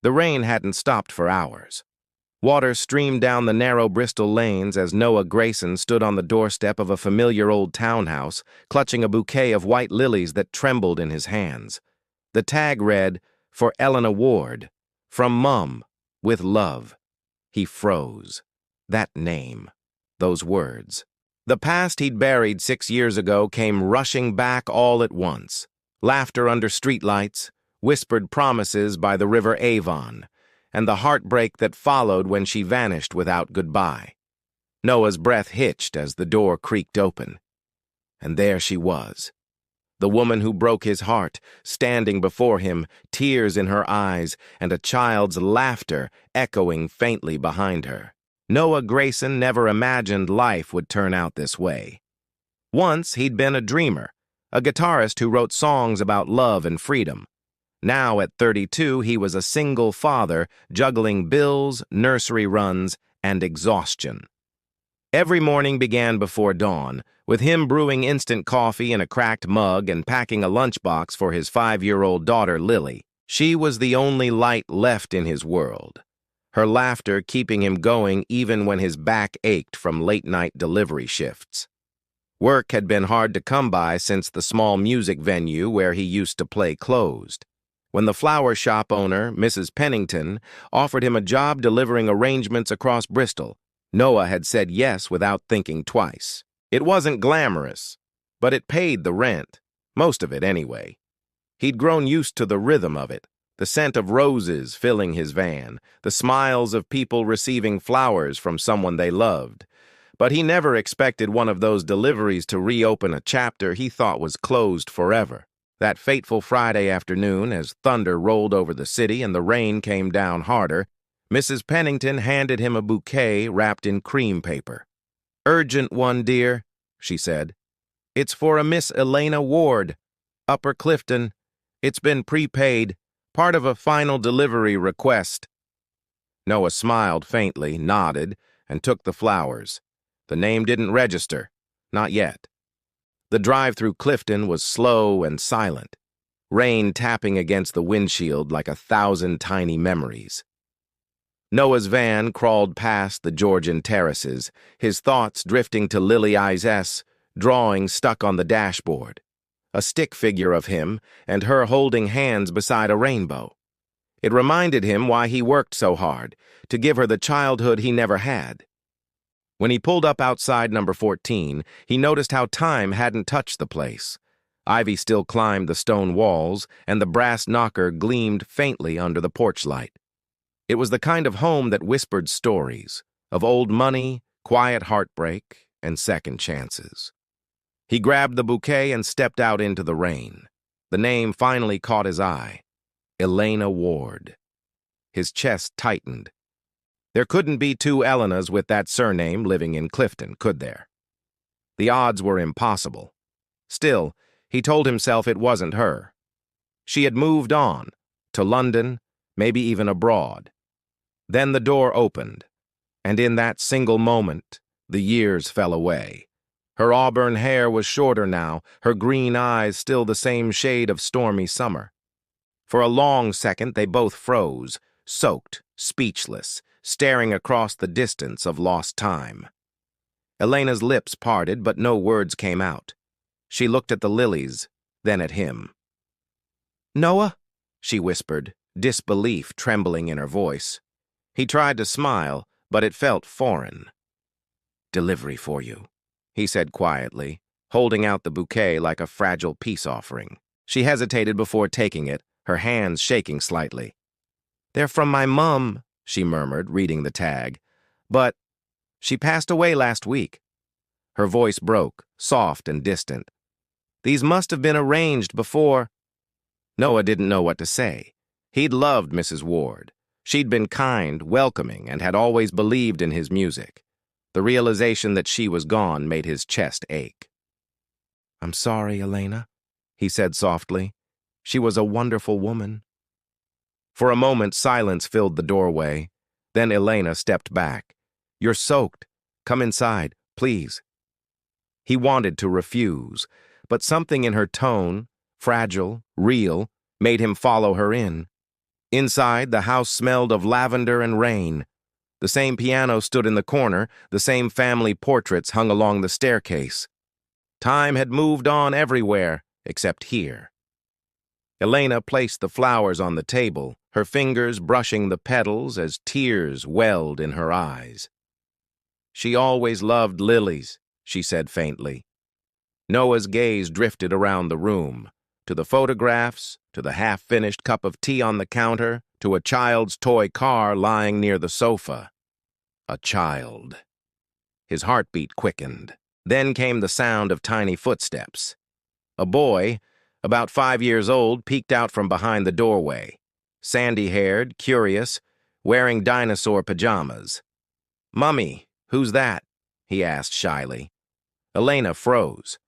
The rain hadn't stopped for hours. Water streamed down the narrow Bristol lanes as Noah Grayson stood on the doorstep of a familiar old townhouse, clutching a bouquet of white lilies that trembled in his hands. The tag read, "For Elena Ward, from Mum, with love." He froze. That name. Those words. The past he'd buried 6 years ago came rushing back all at once. Laughter under streetlights, whispered promises by the River Avon, and the heartbreak that followed when she vanished without goodbye. Noah's breath hitched as the door creaked open. And there she was. The woman who broke his heart, standing before him, tears in her eyes, and a child's laughter echoing faintly behind her. Noah Grayson never imagined life would turn out this way. Once he'd been a dreamer, a guitarist who wrote songs about love and freedom. Now, at 32, he was a single father, juggling bills, nursery runs, and exhaustion. Every morning began before dawn, with him brewing instant coffee in a cracked mug and packing a lunchbox for his 5-year-old daughter, Lily. She was the only light left in his world, her laughter keeping him going even when his back ached from late-night delivery shifts. Work had been hard to come by since the small music venue where he used to play closed. When the flower shop owner, Mrs. Pennington, offered him a job delivering arrangements across Bristol, Noah had said yes without thinking twice. It wasn't glamorous, but it paid the rent, most of it anyway. He'd grown used to the rhythm of it, the scent of roses filling his van, the smiles of people receiving flowers from someone they loved. But he never expected one of those deliveries to reopen a chapter he thought was closed forever. That fateful Friday afternoon, as thunder rolled over the city and the rain came down harder, Mrs. Pennington handed him a bouquet wrapped in cream paper. "Urgent one, dear," she said. "It's for a Miss Elena Ward, Upper Clifton. It's been prepaid, part of a final delivery request." Noah smiled faintly, nodded, and took the flowers. The name didn't register. Not yet. The drive through Clifton was slow and silent, rain tapping against the windshield like 1,000 tiny memories. Noah's van crawled past the Georgian terraces, his thoughts drifting to Lily I's drawing stuck on the dashboard, a stick figure of him and her holding hands beside a rainbow. It reminded him why he worked so hard, to give her the childhood he never had. When he pulled up outside number 14, he noticed how time hadn't touched the place. Ivy still climbed the stone walls, and the brass knocker gleamed faintly under the porch light. It was the kind of home that whispered stories, of old money, quiet heartbreak, and second chances. He grabbed the bouquet and stepped out into the rain. The name finally caught his eye. Elena Ward. His chest tightened. There couldn't be two Elenas with that surname living in Clifton, could there? The odds were impossible. Still, he told himself it wasn't her. She had moved on, to London, maybe even abroad. Then the door opened, and in that single moment, the years fell away. Her auburn hair was shorter now, her green eyes still the same shade of stormy summer. For a long second, they both froze, soaked, speechless, staring across the distance of lost time. Elena's lips parted, but no words came out. She looked at the lilies, then at him. "Noah?" she whispered, disbelief trembling in her voice. He tried to smile, but it felt foreign. "Delivery for you," he said quietly, holding out the bouquet like a fragile peace offering. She hesitated before taking it, her hands shaking slightly. "They're from my mum," she murmured, reading the tag. "But she passed away last week." Her voice broke, soft and distant. "These must have been arranged before—" Noah didn't know what to say. He'd loved Mrs. Ward. She'd been kind, welcoming, and had always believed in his music. The realization that she was gone made his chest ache. "I'm sorry, Elena," he said softly. "She was a wonderful woman." For a moment, silence filled the doorway. Then Elena stepped back. "You're soaked. Come inside, please." He wanted to refuse, but something in her tone, fragile, real, made him follow her in. Inside, the house smelled of lavender and rain. The same piano stood in the corner, the same family portraits hung along the staircase. Time had moved on everywhere, except here. Elena placed the flowers on the table, her fingers brushing the petals as tears welled in her eyes. "She always loved lilies," she said faintly. Noah's gaze drifted around the room, to the photographs, to the half-finished cup of tea on the counter, to a child's toy car lying near the sofa. A child. His heartbeat quickened. Then came the sound of tiny footsteps. A boy, about 5 years old, peeked out from behind the doorway. Sandy-haired, curious, wearing dinosaur pajamas. "Mummy, who's that?" he asked shyly. Elena froze.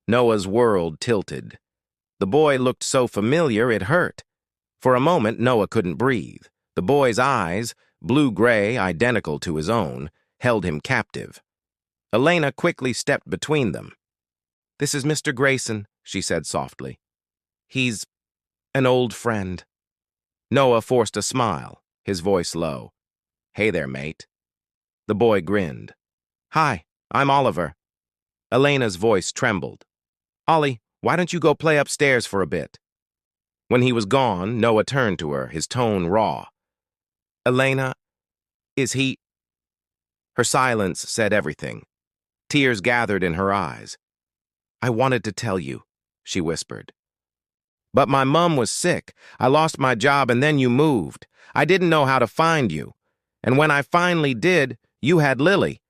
Noah's world tilted. The boy looked so familiar it hurt. For a moment, Noah couldn't breathe. The boy's eyes, blue-gray, identical to his own, held him captive. Elena quickly stepped between them. "This is Mr. Grayson," she said softly. "He's an old friend." Noah forced a smile, his voice low. "Hey there, mate." The boy grinned. "Hi, I'm Oliver." Elena's voice trembled. "Ollie, why don't you go play upstairs for a bit?" When he was gone, Noah turned to her, his tone raw. "Elena, is he—" Her silence said everything. Tears gathered in her eyes. "I wanted to tell you," she whispered. "But my mom was sick. I lost my job and then you moved. I didn't know how to find you. And when I finally did, you had Lily.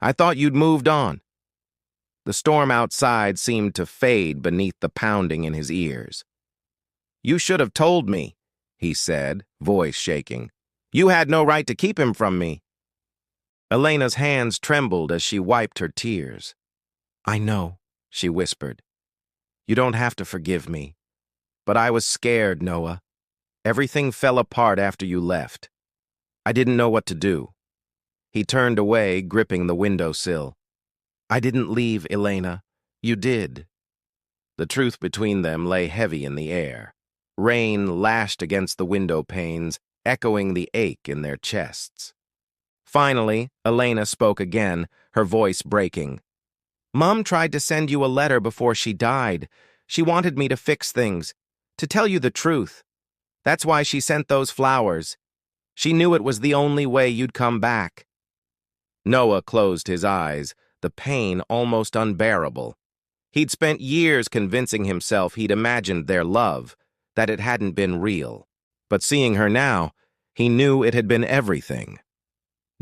I thought you'd moved on." The storm outside seemed to fade beneath the pounding in his ears. "You should have told me," he said, voice shaking. "You had no right to keep him from me." Elena's hands trembled as she wiped her tears. "I know," she whispered. "You don't have to forgive me. But I was scared, Noah. Everything fell apart after you left. I didn't know what to do." He turned away, gripping the windowsill. "I didn't leave, Elena. You did." The truth between them lay heavy in the air. Rain lashed against the window panes, echoing the ache in their chests. Finally, Elena spoke again, her voice breaking. "Mom tried to send you a letter before she died. She wanted me to fix things, to tell you the truth. That's why she sent those flowers. She knew it was the only way you'd come back." Noah closed his eyes, the pain almost unbearable. He'd spent years convincing himself he'd imagined their love, that it hadn't been real. But seeing her now, he knew it had been everything.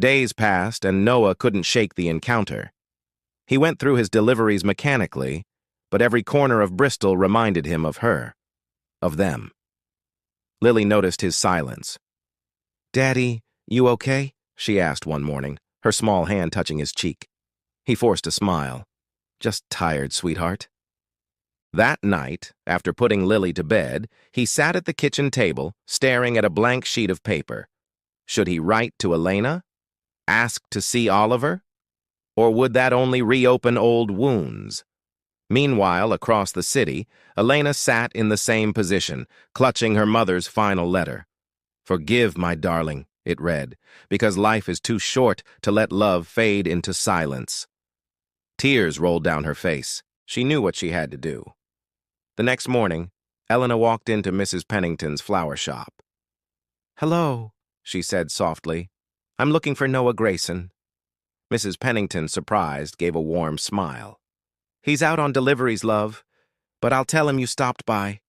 Days passed, and Noah couldn't shake the encounter. He went through his deliveries mechanically, but every corner of Bristol reminded him of her, of them. Lily noticed his silence. "Daddy, you okay?" she asked one morning, her small hand touching his cheek. He forced a smile. "Just tired, sweetheart." That night, after putting Lily to bed, he sat at the kitchen table, staring at a blank sheet of paper. Should he write to Elena? Ask to see Oliver? Or would that only reopen old wounds? Meanwhile, across the city, Elena sat in the same position, clutching her mother's final letter. "Forgive, my darling," it read, "because life is too short to let love fade into silence." Tears rolled down her face. She knew what she had to do. The next morning, Elena walked into Mrs. Pennington's flower shop. "Hello," she said softly. "I'm looking for Noah Grayson." Mrs. Pennington, surprised, gave a warm smile. "He's out on deliveries, love, but I'll tell him you stopped by."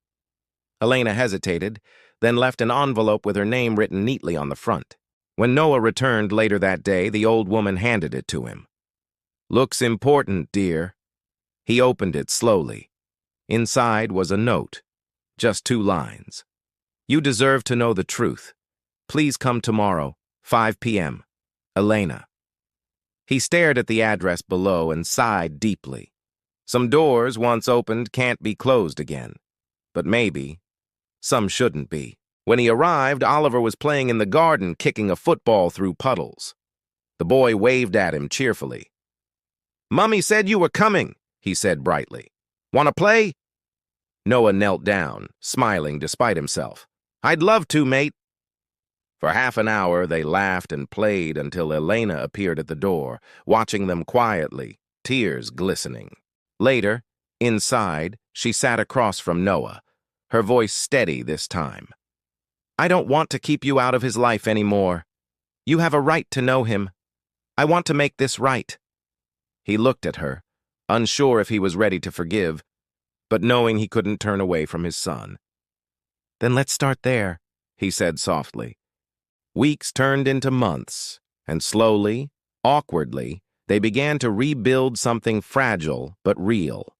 Elena hesitated, then left an envelope with her name written neatly on the front. When Noah returned later that day, the old woman handed it to him. "Looks important, dear." He opened it slowly. Inside was a note, just 2 lines. "You deserve to know the truth. Please come tomorrow, 5 p.m. Elena." He stared at the address below and sighed deeply. Some doors, once opened, can't be closed again. But maybe some shouldn't be. When he arrived, Oliver was playing in the garden, kicking a football through puddles. The boy waved at him cheerfully. "Mummy said you were coming," he said brightly. "Want to play?" Noah knelt down, smiling despite himself. I'd love to, mate. For half an hour, they laughed and played until Elena appeared at the door, watching them quietly, tears glistening. Later, inside, she sat across from Noah, her voice steady this time. I don't want to keep you out of his life anymore. You have a right to know him. I want to make this right. He looked at her, unsure if he was ready to forgive, but knowing he couldn't turn away from his son. Then let's start there, he said softly. Weeks turned into months, and slowly, awkwardly, they began to rebuild something fragile but real.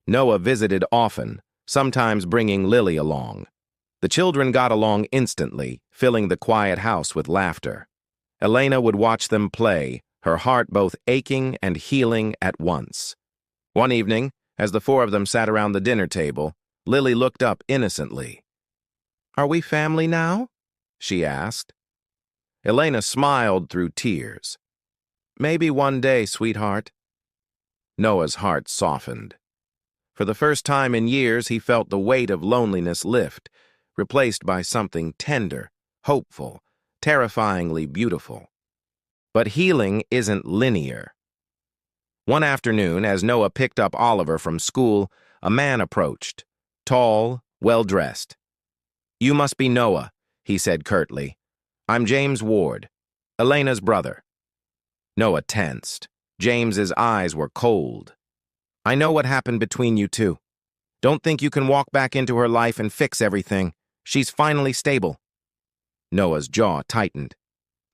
Noah visited often, sometimes bringing Lily along. The children got along instantly, filling the quiet house with laughter. Elena would watch them play, her heart both aching and healing at once. One evening, as the four of them sat around the dinner table, Lily looked up innocently. Are we family now? She asked. Elena smiled through tears. Maybe one day, sweetheart. Noah's heart softened. For the first time in years, he felt the weight of loneliness lift, replaced by something tender, hopeful, terrifyingly beautiful. But healing isn't linear. One afternoon, as Noah picked up Oliver from school, a man approached, tall, well-dressed. You must be Noah, he said curtly. I'm James Ward, Elena's brother. Noah tensed. James's eyes were cold. I know what happened between you two. Don't think you can walk back into her life and fix everything. She's finally stable. Noah's jaw tightened.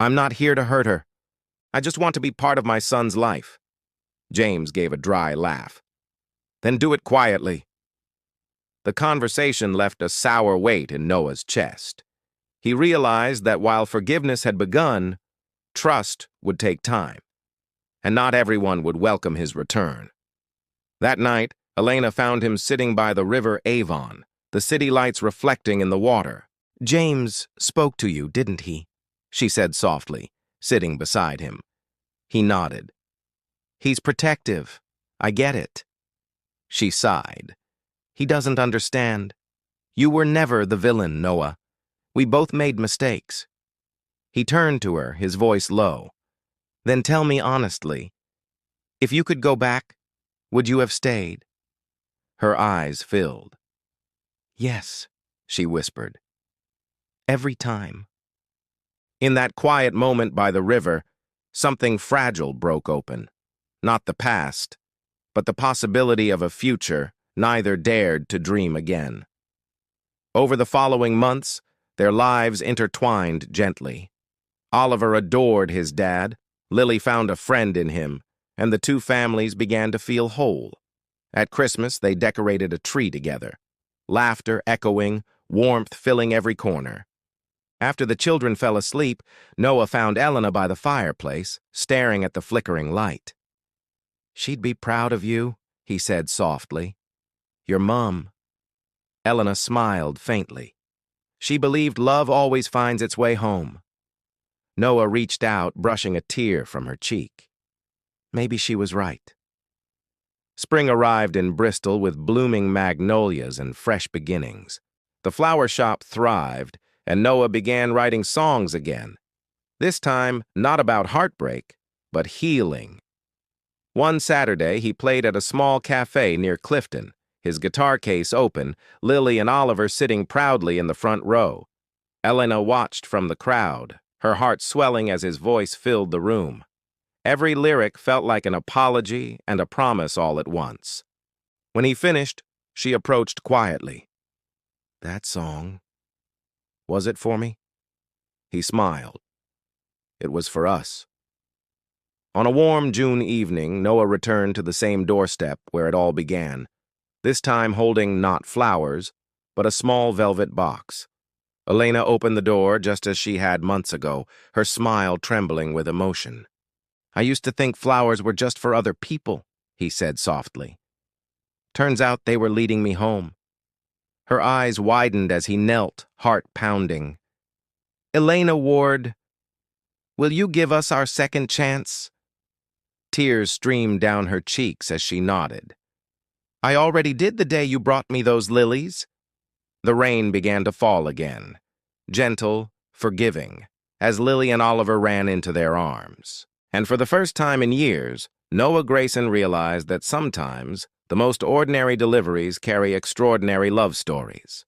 I'm not here to hurt her. I just want to be part of my son's life. James gave a dry laugh. Then do it quietly. The conversation left a sour weight in Noah's chest. He realized that while forgiveness had begun, trust would take time, and not everyone would welcome his return. That night, Elena found him sitting by the river Avon, the city lights reflecting in the water. James spoke to you, didn't he? She said softly, sitting beside him. He nodded. He's protective. I get it. She sighed. He doesn't understand. You were never the villain, Noah. We both made mistakes. He turned to her, his voice low. Then tell me honestly, if you could go back, would you have stayed? Her eyes filled. Yes, she whispered. Every time. In that quiet moment by the river, something fragile broke open. Not the past, but the possibility of a future neither dared to dream again. Over the following months, their lives intertwined gently. Oliver adored his dad, Lily found a friend in him, and the two families began to feel whole. At Christmas, they decorated a tree together, laughter echoing, warmth filling every corner. After the children fell asleep, Noah found Elena by the fireplace, staring at the flickering light. She'd be proud of you, he said softly. Your mom. Elena smiled faintly. She believed love always finds its way home. Noah reached out, brushing a tear from her cheek. Maybe she was right. Spring arrived in Bristol with blooming magnolias and fresh beginnings. The flower shop thrived, and Noah began writing songs again. This time, not about heartbreak, but healing. One Saturday, he played at a small cafe near Clifton, his guitar case open, Lily and Oliver sitting proudly in the front row. Elena watched from the crowd, her heart swelling as his voice filled the room. Every lyric felt like an apology and a promise all at once. When he finished, she approached quietly. That song. Was it for me? He smiled. It was for us. On a warm June evening, Noah returned to the same doorstep where it all began, this time holding not flowers, but a small velvet box. Elena opened the door just as she had months ago, her smile trembling with emotion. I used to think flowers were just for other people, he said softly. Turns out they were leading me home. Her eyes widened as he knelt, heart pounding. Elena Ward, will you give us our second chance? Tears streamed down her cheeks as she nodded. I already did the day you brought me those lilies. The rain began to fall again, gentle, forgiving, as Lily and Oliver ran into their arms. And for the first time in years, Noah Grayson realized that sometimes the most ordinary deliveries carry extraordinary love stories.